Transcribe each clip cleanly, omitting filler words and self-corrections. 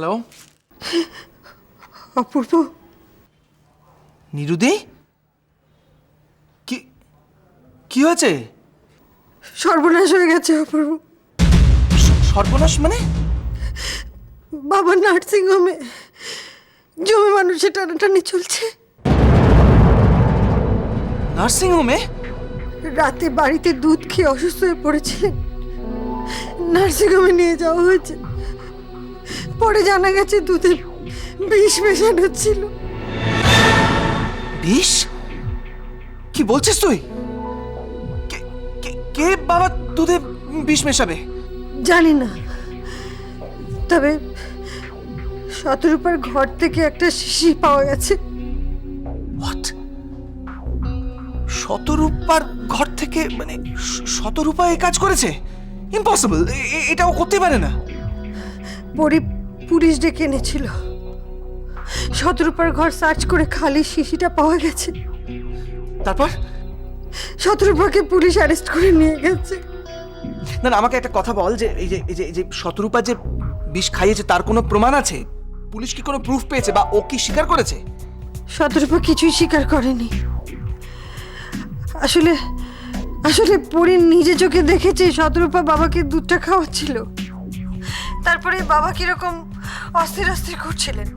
Hello অপূর্ব, নিরুদি, কি কি হয়েছে? সর্বনাশ হয়ে গেছে অপূর্ব। সর্বনাশ মানে? বাবা নার্সিং হোমে জমি মানুষের টানাটানি চলছে। নার্সিং হোমে? রাতে বাড়িতে দুধ খেয়ে অসুস্থ হয়ে পড়েছিলেন, নার্সিং হোমে নিয়ে যাওয়া হয়েছে। পরে জানা গেছে দুধে বিষ মেশানো ছিল। বিষ? কি বলছিস তুই? কে বাবা দুধে বিষ মেশাবে? জানি না, তবে শতরূপার ঘর থেকে একটা শিশি পাওয়া গেছে। হোয়াট? শতরূপার ঘর থেকে? মানে শতরূপা এই কাজ করেছে? ইম্পসিবল, এটাও করতে পারে না। পুলিশ ডেকে এনেছিল। শতরূপার ঘর সার্চ করে খালি শিশিটা পাওয়া গেছে। তারপর? শতরূপাকে পুলিশ অ্যারেস্ট করে নিয়ে গেছে। না না, আমাকে একটা কথা বল, যে এই যে শতরূপা যে বিষ খাইয়েছে তার কোনো প্রমাণ আছে? পুলিশ কি কোনো প্রুফ পেয়েছে বা ও কি স্বীকার করেছে? শতরূপা কিছুই স্বীকার করেনি। আসলে পরি নিজে চোখে দেখেছে শতরূপা বাবাকে দুধটা খাওয়াচ্ছিল। তারপরে বাবা কিরকম অস্থির করছিলেন,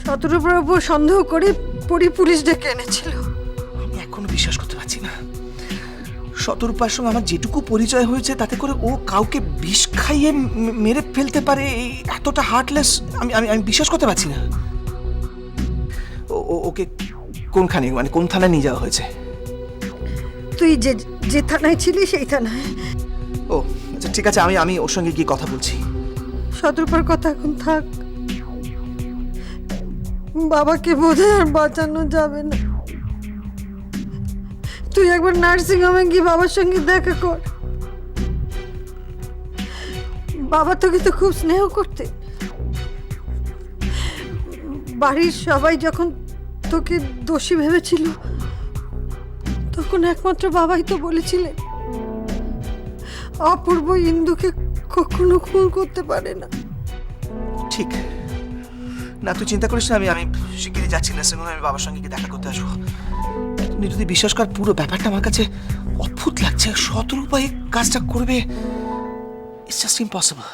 শতরূপার উপর সন্দেহ করে পরি পুলিশ ডেকে এনেছিল। আমি এখনো বিশ্বাস করতে পারছি না। শতরূপার সঙ্গে আমার যেটুকু পরিচয় হয়েছে তাতে করে ও কাউকে বিষ খাইয়ে মেরে ফেলতে পারে, এতটা হার্টলেস আমি বিশ্বাস করতে পারছি না। ওকে কোনখানে, মানে কোন থানায় নিয়ে যাওয়া হয়েছে? তুই যে থানায় ছিলি সেই থানায়। ও আচ্ছা, ঠিক আছে, আমি ওর সঙ্গে গিয়ে কথা বলছি। শতরূপার কথা এখন থাক, বাবাকে বোধহয় আর বাঁচানো যাবে না। তুই একবার নার্সিং হোমে গিয়ে বাবার সঙ্গে দেখা কর। বাবা তোকে তো খুব স্নেহ করতে। বাড়ির সবাই যখন তোকে দোষী ভেবেছিল তখন একমাত্র বাবাই তো বলেছিলেন অপূর্ব ইন্দুকে কখনো খুন করতে পারে না। ঠিক না, তুই চিন্তা করিস না, আমি শিগগিরই যাচ্ছি নার্সিং হোমে, আমি বাবার সঙ্গে গিয়ে দেখা করতে আসবো। তুমি যদি বিশ্বাস কর, পুরো ব্যাপারটা আমার কাছে অদ্ভুত লাগছে। শতরূপা এই কাজটা করবে, ইটস জাস্ট ইম্পসিবল।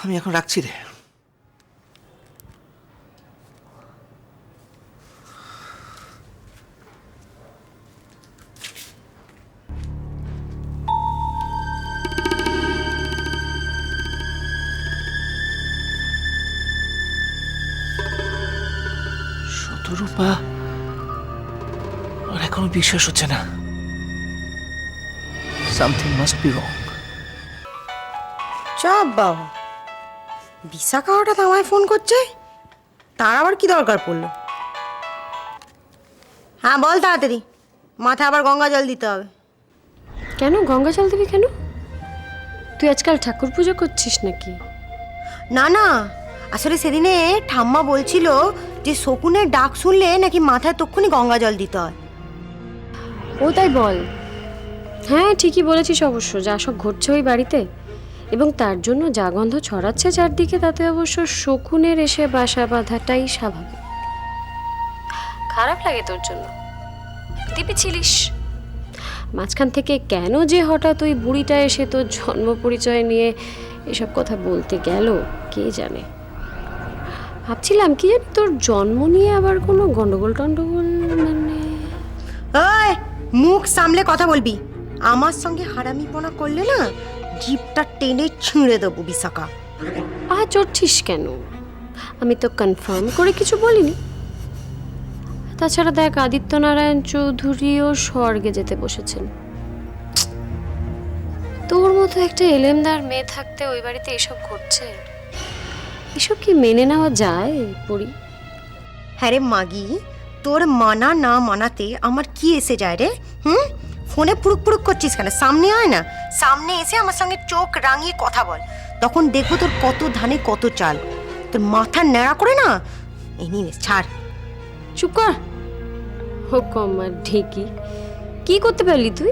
আমি এখন রাখছি রে। শতরূপা, আর এখনো বিশ্বাস হচ্ছে না। Something must be wrong. চাপ বাবা, বিশাখা হঠাৎ আমায় ফোন করছে, তার আবার কি দরকার পড়লো? হ্যাঁ বল তাড়াতাড়ি, মাথায় আবার গঙ্গা জল দিতে হবে। কেন গঙ্গা জল দিবি কেন? তুই আজকাল ঠাকুর পুজো করছিস নাকি? না না, আসলে সেদিনে ঠাম্মা বলছিল যে শকুনের ডাক শুনলে নাকি মাথায় তক্ষুনি গঙ্গা জল দিতে হয়। ও তাই বল। হ্যাঁ ঠিকই বলেছিস অবশ্য, যা সব ঘটছে ওই বাড়িতে এবং তার জন্য যা গন্ধ ছড়াচ্ছে চারদিকে, তাতে অবশ্য শকুনের এসে বাসা বাঁধাটাই স্বাভাবিক। খারাপ লাগে তোর জন্য, দিবি ছিলিস। মাঝখান থেকে কেন যে হঠাৎ ওই বুড়িটা এসে তোর জন্ম পরিচয় নিয়ে এসব কথা বলতে গেল কে জানে। ভাবছিলাম কি জানি তোর জন্ম নিয়ে আবার কোনো গন্ডগোল টন্ডগোল। মানে ওই মুখ সামলে কথা বলবি, আমার সঙ্গে হারামিপনা করলে না জিভটা টেনে ছিঁড়ে দেবো বিশাখা। চড়ছিস কেন? আমি তো কনফার্ম করে কিছু বলিনি। তাছাড়া দেখ, আদিত্যনারায়ণ চৌধুরীও স্বর্গে যেতে বসেছেন। তোর মতো একটা এলেমদার মেয়ে থাকতে ওই বাড়িতে এসব ঘটছে, এসব কি মেনে নেওয়া যায় পড়ি? হ্যাঁ রে মাগি, তোর মানা না মানাতে আমার কি এসে যায় রে? ফোনে পুরুক পুরুক করছিস কেন? সামনে আয় না, সামনে এসে আমার সঙ্গে চোখ রাঙিয়ে কথা বল, তখন দেখবো তোর কত ধানে কত চাল। তোর মাথা ন্যাড়া করে না, এনিওয়েজ ছাড়। চুপ কর। হুকুম আর ঢেকি, কি করতে পারলি তুই?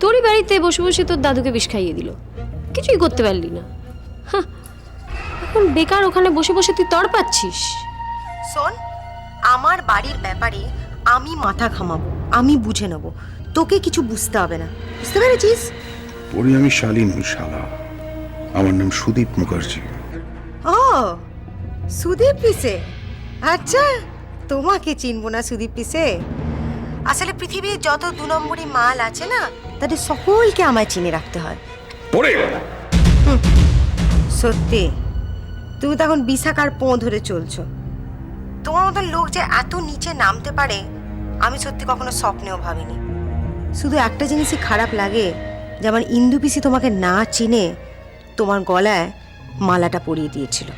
তোরই বাড়িতে বসে বসে তোর দাদুকে বিষ খাইয়ে দিল, কিছুই করতে পারলি না। এখন বেকার ওখানে বসে বসে তুই তর পাচ্ছিস। শোন, আমার বাড়ির ব্যাপারে আমি মাথা ঘামাবো, আমি বুঝে নেব, তোকে কিছু বুঝতে হবে না, বুঝতে পেরেছিস? পরি আমি শালীন শালা, আমার নাম সুদীপ মুখার্জি। ও সুদীপ পিসে, আচ্ছা তোমাকে চিনবো না সুদীপ পিসে? আসলে পৃথিবীর যত 2 নম্বরই মাল আছে না, তাদের সকলকে আমায় চিনে রাখতে হয়। পরে সত্যি তুমি তখন বিশাখার পো ধরে চলছো। তোমার মতন লোক যে এত নিচে নামতে পারে আমি সত্যি কখনো স্বপ্নেও ভাবিনি। শুধু একটা জিনিসই খারাপ লাগে, যেমন ইন্দু পিসি তোমাকে না চিনে তোমার গলায় মালাটা পরিয়ে দিয়েছিল।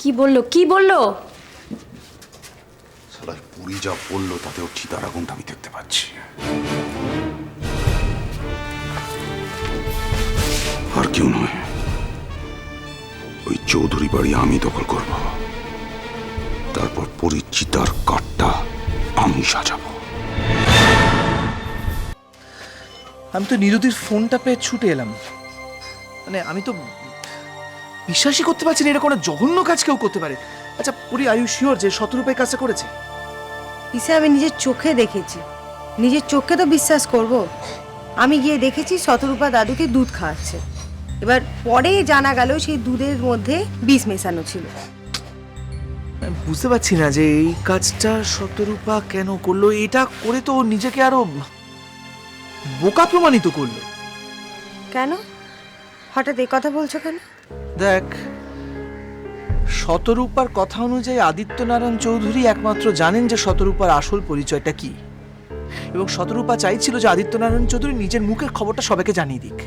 কি বললো, কি বললো? শালা পুরি যা বললো তাতে ওর চিতার আগুনটা আমি দেখতে পাচ্ছি। আর কেউ নয়, ওই চৌধুরী বাড়ি আমি দখল করব, তারপর পুরীর চিতার কাঠটা আমি সাজাবো। আমি তো নিরুদির ফোনটা পেয়ে ছুটে এলাম। মানে আমি তো বিশ্বাসই করতে পারছি না এটা কোনো জঘন্য কাজ কেউ করতে পারে। আচ্ছা পুরি, আর ইউ শিওর যে শতরূপাই কাজটা করেছে? পিসে আমি নিজের চোখে দেখেছি, নিজের চোখে তো বিশ্বাস করব। আমি গিয়ে দেখেছি শতরূপা দাদুকে দুধ খাওয়াচ্ছে, এবার পরে জানা গেল সেই দুধের মধ্যে বিষ মেশানো ছিল। আমি বুঝতে পারছি না যে এই কাজটা শতরূপা কেন করলো। এটা করে তো ও নিজেকে আরো বোকা প্রমাণিত করলো। কেন হঠাৎ এই কথা বলছো কেন? দেখ, শতরূপার কথা অনুযায়ী আদিত্যনারায়ণ চৌধুরী একমাত্র জানেন যে শতরূপার আসল পরিচয়টা কি, এবং শতরূপা চাইছিল যে আদিত্যনারায়ণ চৌধুরী নিজের মুখের খবরটা সবাইকে জানিয়ে দিক।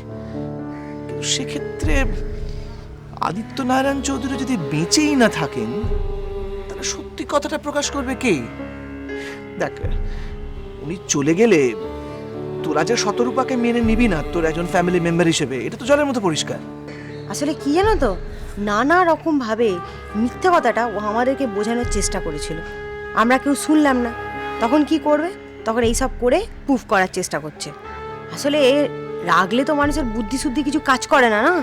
কিন্তু সেক্ষেত্রে আদিত্যনারায়ণ চৌধুরী যদি বেঁচেই না থাকেন, তাহলে সত্যি কথাটা প্রকাশ করবে কে? দেখ, উনি চলে গেলে তোরা যে শতরূপাকে মেনে নিবি না তোর একজন ফ্যামিলি মেম্বার হিসেবে, এটা তো জলের মতো পরিষ্কার। আসলে কি জানো তো, নানা রকম ভাবে মিথ্যে কথাটা ও আমাদেরকে বোঝানোর চেষ্টা করেছিল, আমরা কেউ শুনলাম না। তখন কি করবে? তখন এইসব করে প্রুফ করার চেষ্টা করছে। আসলে রাগলে তো মানুষের বুদ্ধি শুদ্ধি কিছু কাজ করে না, না?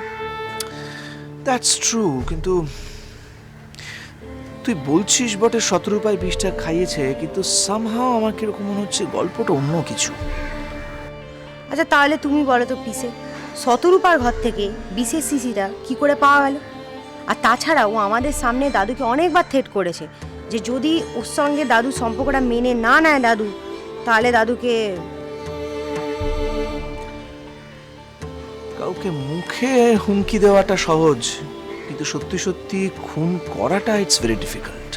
দ্যাটস ট্রু, কিন্তু তুই বলছিস বটে শতরূপায় বিষটা খাইয়েছে, কিন্তু সামহাও আমার কিরকম মনে হচ্ছে গল্পটা অন্য কিছু। আচ্ছা তাহলে তুমি বলো তো পিসে, শতরূপার ঘর থেকে বিশেষ শিশিটা কি করে পাওয়া গেল? আর তাছাড়া ও আমাদের সামনে দাদুকে অনেকবার থ্রেট করেছে যে যদি ওর সঙ্গে দাদু সম্পর্কটা মেনে না নেয় দাদু, তাহলে দাদুকে। কাউকে মুখে হুমকি দেওয়াটা সহজ, কিন্তু সত্যি সত্যি খুন করাটা ইটস ভেরি ডিফিকাল্ট।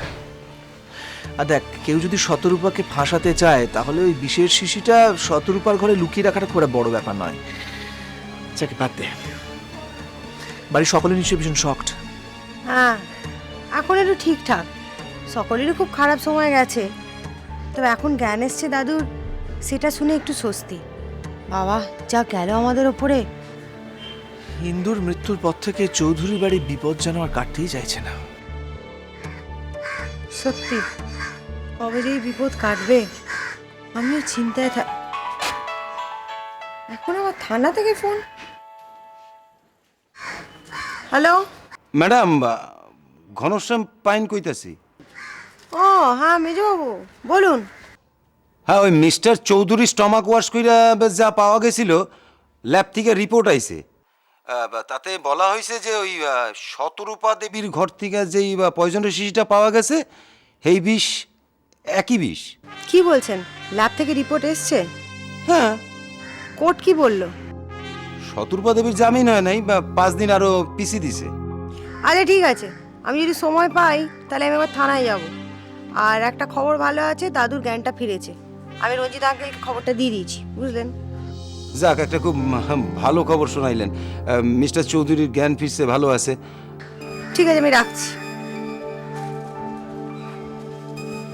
আর দেখ, কেউ যদি শতরূপাকে ফাঁসাতে চায় তাহলে ওই বিশেষ শিশিটা শতরূপার ঘরে লুকিয়ে রাখাটা খুব একটা বড় ব্যাপার নয়। যাকে বাদ দে, বাড়ির সকলে নিশ্চয়ই ভীষণ শকড। হ্যাঁ, এখন একটু ঠিকঠাক, সকলেরই খুব খারাপ সময় গেছে, তবে এখন জ্ঞান এসছে দাদুর, সেটা শুনে একটু স্বস্তি। বাবা যা গেল আমাদের ওপরে। হিন্দুর মৃত্যুর পর থেকে চৌধুরী বাড়ির বিপদ যেন আর কাটতেই চাইছে না। সত্যি কবে যে এই বিপদ কাটবে আমিও চিন্তায় এখন আবার থানা থেকে phone. Hello. Madam, Ghanshyam Pain কইতাছি। ও হ্যাঁ মেজবাবু বলুন। হ্যাঁ, ওই মিস্টার চৌধুরী স্টমাক ওয়াশ কইরা যা পাওয়া গেছিল, ল্যাব থেকে রিপোর্ট আইছে। তাতে বলা হয়েছে যে ওই শতরূপা দেবীর ঘর থেকে যেই পয়জনের শিশিটা পাওয়া গেছে, সেই বিষ একই বিষ। কি বলছেন? ল্যাব থেকে রিপোর্ট এসছে? হ্যাঁ। কোর্ট কি বললো? শতরূপা দেবীর জামিন হয় নাই, 5 দিন আরো পিছি দিছে। আচ্ছা ঠিক আছে, আমি যদি সময় পাই তাহলে আমি এবার থানায় যাব। আর একটা খবর ভালো আছে, দাদুর জ্ঞানটা ফিরেছে। আমি রঞ্জিত আঙ্কেলকে খবরটা দিয়ে দিয়েছি, বুঝলেন? যাক, একটা খুব ভালো খবর শোনাইলেন। মিস্টার চৌধুরীর জ্ঞান ফিরছে, ভালো আছে। ঠিক আছে, আমি রাখছি।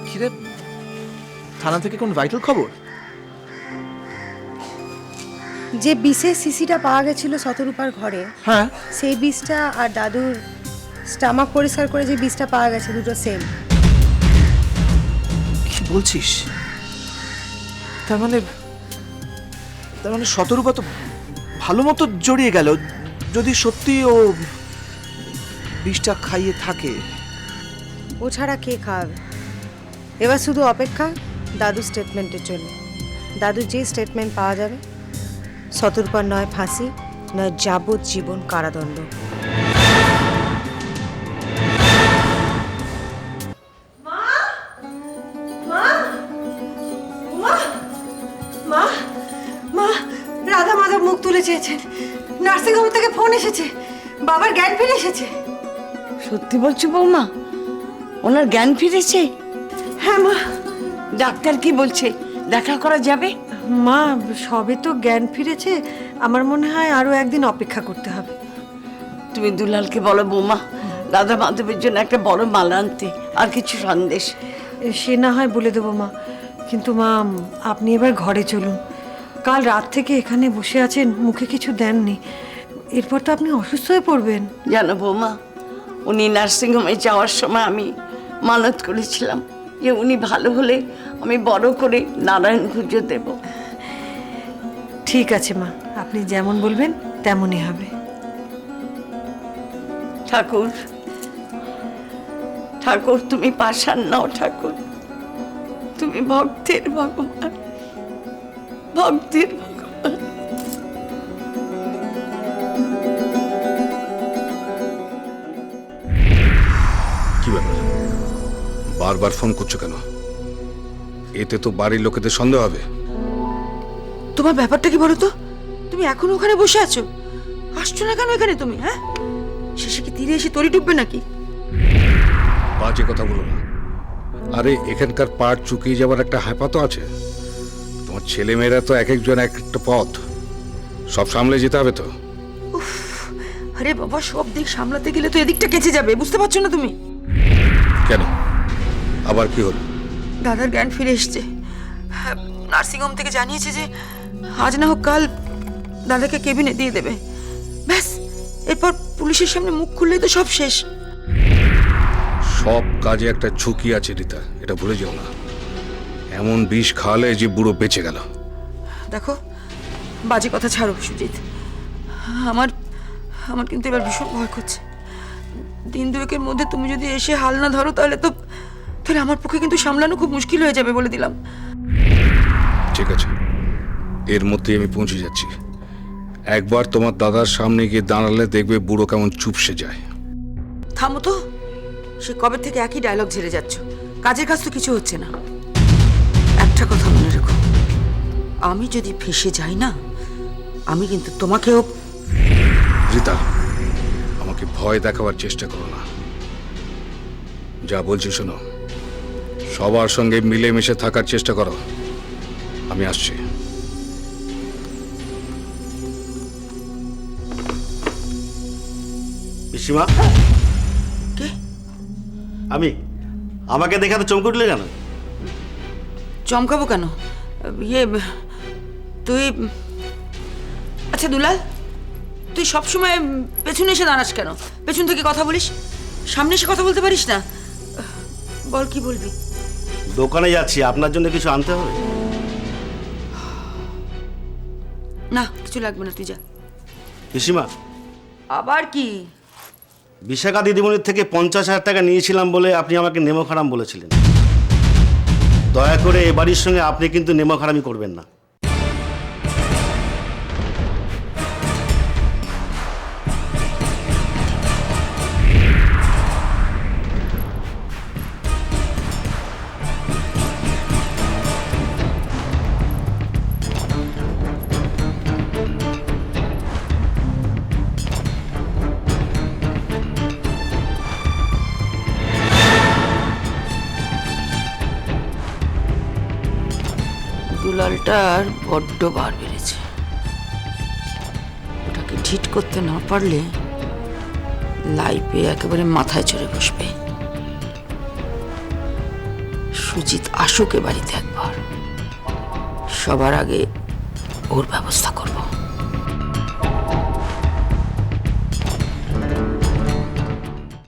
কিরে, থানা থেকে কোন ভাইটাল খবর? যে বিষের শিশিটা পাওয়া গেছিল শতরূপার ঘরে, হ্যাঁ, সেই বিষটা আর দাদুর স্টামাক পরিষ্কার করে যে বিষটা পাওয়া গেছে, দুটো সেম। কি বলছিস? তার মানে শতরূপা তো ভালো মতো জড়িয়ে গেল। যদি সত্যি ও বিষটা খাইয়ে থাকে। ও ছাড়া কে খাওয়াবে? এবার শুধু অপেক্ষা দাদু স্টেটমেন্টের জন্য। দাদু যে স্টেটমেন্ট পাওয়া যাবে, শতরূপার নয় ফাঁসি, নয় যাবজ্জীবন কারাদণ্ড। মা মা রাধা মাধব মুখ তুলে চেয়েছেন। নার্সিংহোম থেকে ফোন এসেছে, বাবার জ্ঞান ফিরে এসেছে। সত্যি বলছো বৌমা? ওনার জ্ঞান ফিরেছে? হ্যাঁ মা। ডাক্তার কি বলছে, দেখা করা যাবে? মা সবে তো জ্ঞান ফিরেছে, আমার মনে হয় আরো একদিন অপেক্ষা করতে হবে। তুমি দুলালকে বলো বৌমা, রাধা মাধবের জন্য একটা বড় মালা আনতে, আর কিছু সন্দেশ। সে না হয় বলে দেবো মা, কিন্তু মা আপনি এবার ঘরে চলুন। কাল রাত থেকে এখানে বসে আছেন, মুখে কিছু দেননি, এরপর তো আপনি অসুস্থ হয়ে পড়বেন। জানো বৌমা, উনি নার্সিংহোমে যাওয়ার সময় আমি মানত করেছিলাম যে উনি ভালো হলে আমি বড় করে নারায়ণ পুজো দেব। ঠিক আছে মা, আপনি যেমন বলবেন তেমনই হবে। ঠাকুর, ঠাকুর তুমি পাষাণ নাও ঠাকুর, তুমি ভক্তের ভগবান, ভক্তের ভগবান। কি ব্যাপার, বারবার ফোন করছো কেন? এতে তো বাড়ির লোকেদের সন্দেহ হবে। তোমার ব্যাপারটা কি বলো তো? তুমি এখনো ওখানে বসে আছো, আসছো না কেন এখানে তুমি? হ্যাঁ, শেষে কি তীরে এসে তরি ডুববে নাকি? বাজে কথা বলো না। আরে এখানকার পাট চুকিয়ে যাওয়ার একটা হ্যাপা তো আছে। তোমার ছেলে মেয়েরা তো এক একজন এক একটা পথ, সব সামলে যেতে হবে তো। আরে বাবা, সব দিক সামলাতে গেলে তো এদিকটা কেচে যাবে, বুঝতে পারছো না তুমি? কেন, আবার কি হলো? দাদার জ্ঞান ফিরে এসছে। নার্সিংহোম থেকে জানিয়েছে যে আজ না হোক কাল দাদাকে কেবিনে দিয়ে দেবে। ব্যাস, এরপর পুলিশের সামনে মুখ খুললেই তো সব শেষ। সব কাজে একটা ঝুঁকি আছে রীতা, এটা ভুলে যেও না। এমন বিষ খাওয়ালে যে বুড়ো বেঁচে গেল। দেখো, বাজে কথা ছাড়ো সুজিত, আমার আমার কিন্তু এবার ভীষণ ভয় করছে। দিন দুয়েকের মধ্যে তুমি যদি এসে হাল না ধরো, তাহলে আমার পক্ষে কিন্তু সামলানো খুব মুশকিল হয়ে যাবে, বলে দিলাম। ঠিক আছে, এর মধ্যেই আমি পৌঁছে যাচ্ছি। একবার তোমার দাদার সামনে গিয়ে দাঁড়ালে দেখবে বুড়ো কেমন চুপসে যায়। থামো তো, সে কবে থেকে একই ডায়লগ ঝেড়ে যাচ্ছ, কাজের কাজ তো কিছু হচ্ছে না। একটা কথা মনে রেখো, আমি যদি ফেঁসে যাই না, আমি কিন্তু তোমাকেও। রীতা, আমাকে ভয় দেখাবার চেষ্টা করো না। যা বলছি শোনো, সবার সঙ্গে মিলেমিশে থাকার চেষ্টা করো। আমি আসছি। পিসিমা, কে? আমি, আমাকে দেখে তো চমকে উঠলে কেন? চমকাবো কেন? ইয়ে, তুই, আচ্ছা দুলাল, তুই সবসময় পেছনে এসে দাঁড়াস কেন? পেছন থেকে কথা বলিস, সামনে এসে কথা বলতে পারিস না? বল, কি বলবি? দোকানে যাচ্ছি, আপনার জন্য কিছু আনতে হবে। না, কিছু লাগবে না, তুই যা। পিসিমা, আবার কি? বিশাখা দিদিমণির থেকে 50,000 টাকা নিয়েছিলাম বলে আপনি আমাকে নেমখারাম বলেছিলেন। দয়া করে এ বাড়ির সঙ্গে আপনি কিন্তু নেমখারামি করবেন না। দুলালটার বড্ড বার বেড়েছে, ওটাকে ঠিক করতে না পারলে লাইফে একেবারে মাথায় চড়ে বসবে। সুজিত আসুক এ বাড়িতে একবার, সবার আগে ওর ব্যবস্থা করব।